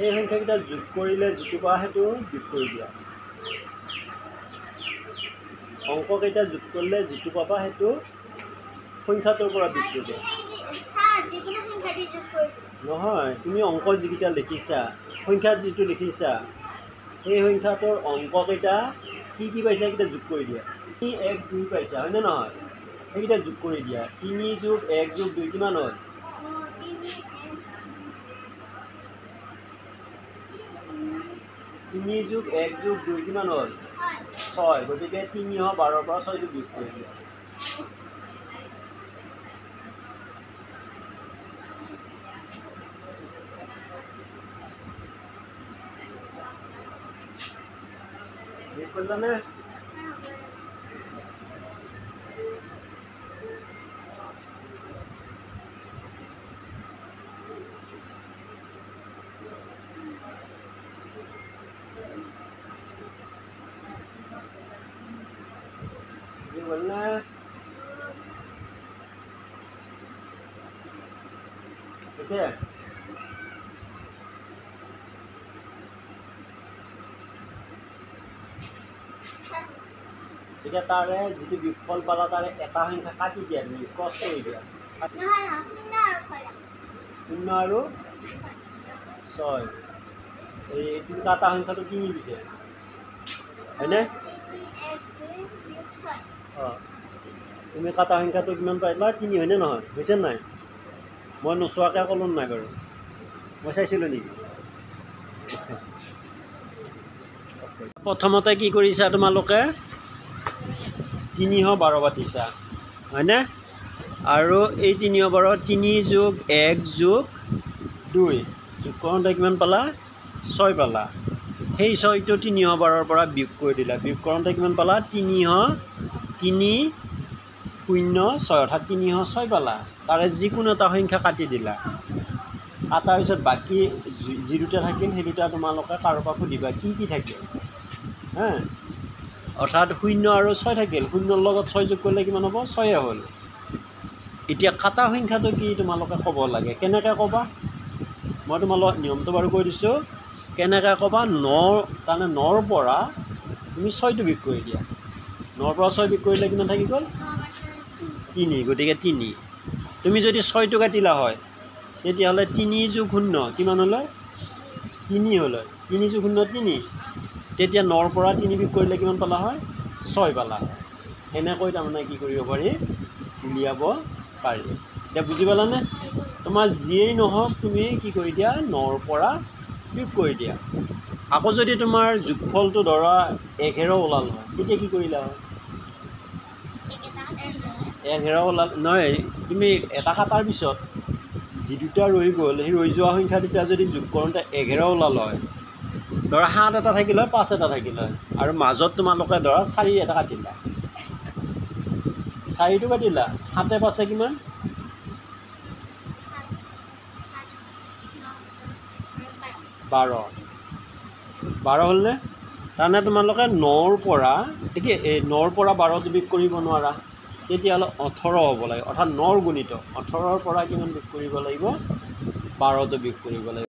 এই সংখ্যাকেইটা যোগ কৰিলে যিটো পাবা সেইটো বিয়োগ কৰি দিয়া অংককেইটা যোগ কৰিলে যিটো পাবা সেইটো সংখ্যাটোৰ পৰা বিয়োগ কৰি দিয়া নহয় তুমি অংক যিকেইটা লিখিছা সংখ্যাত যিটো লিখিছা সেই সংখ্যাটোৰ অংককেইটা কি পাইছা সেইকেইটা যোগ কৰি দিয়া 3 1 2 পাইছা হয়নে নহয় সেইকেইটা যোগ কৰি দিয়া 3 যোগ 1 যোগ 2 কিমান হ'ল 3 যোগ 1 যোগ 2 কিমান হ'ল 6 গতিকে 3 12 পৰা 6 টো বিয়োগ কৰি দিয়া বিয়োগ কৰিলানে बोलना कैसे এতিয়া তাৰে যিটো বিফল পালা তাৰে এটা সংখ্যা কাটি দিয়া তুমি ক্ৰছ কৰি দিয়া শূন্য আৰু 6 এই তুমি কাটা সংখ্যাটো কি দিছে হয়নে তুমি কাটা সংখ্যাটো কিমান পাইলা 3 হয়নে নহয় হৈছে নাই মই নোচোৱাকৈ ক'লো নাই বাৰু মই চাইছিলোঁ নেকি প্ৰথমতে কি কৰিছা তোমালোকে 312 পাতিছা হয়নে আৰু এই 312 3 যোগ 1 যোগ 2 যোগ কৰোঁতে কিমান পালা 6 পালা সেই 6টো 312 পৰা বিয়োগ কৰি দিলা বিয়োগ কৰোঁতে কিমান পালা 306 অৰ্থাৎ 306 পালা তাৰে যিকোনো এটা সংখ্যা কাটি দিলা কাটাৰ পিছত বাকী যি দুটা থাকিল সেই দুটা তোমালোকে কাৰোবাক সুধিবা কি থাকিল হা অৰ্থাৎ 0 আৰু 6 থাকিল 0ৰ লগত 6 যোগ কৰিলে কিমান হ'ব 6 হ'ল এতিয়া কাটা সংখ্যাটো কি তোমালোকে ক'ব লাগে কেনেকৈ ক'বা মই তোমালোকক নিয়মটো বাৰু কৈ দিছোঁ কেনেকৈ ক'বা 9 তাৰমানে 9ৰ পৰা তুমি 6টো বিয়োগ কৰি দিয়া 9ৰ পৰা 6 বিয়োগ কৰিলে কিমান থাকি গ'ল 3 গতিকে 3 তুমি যদি 6টো কাটিলা হয় তেতিয়াহ'লে 3 যোগ 0 কিমান হ'লে 3 হ'লে 3 যোগ 0 3 তেতিয়া 9ৰ পৰা 3 বিয়োগ কৰিলে কিমান পালা হয় 6 পালা হয় এনেকৈ তাৰমানে কি কৰিব পাৰি উলিয়াব পাৰি এতিয়া বুজি পালানে তোমাৰ যিয়েই নহওক তুমি কি কৰি দিয়া 9ৰ পৰা বিয়োগ কৰি দিয়া আকৌ যদি তোমাৰ যোগফলটো ধৰা 11 ওলাল হয় তেতিয়া কি কৰিলা হয় 11 ওলাল নহয় তুমি এটা কাটাৰ পিছত যি দুটা ৰৈ গ'ল সেই ৰৈ যোৱা সংখ্যা দুটা যদি যোগ কৰোঁতে 11 ওলাল হয় ধৰা 7 এটা থাকিল হয় 5 এটা থাকিল হয় আৰু মাজত তোমালোকে ধৰা 4 এটা কাটিলা 4টো কাটিলা 7 5 কিমান 12 হ'লনে তাৰমানে তোমালোকে 9ৰ পৰা ঠিকে 9ৰ পৰা 12টো বিয়োগ কৰিব নোৱাৰা তেতিয়াহ'লে 18 হ'ব লাগে অৰ্থাৎ 9ৰ গুণিত 18ৰ পৰা কিমান বিয়োগ কৰিব লাগিব 12টো বিয়োগ কৰিব লাগিব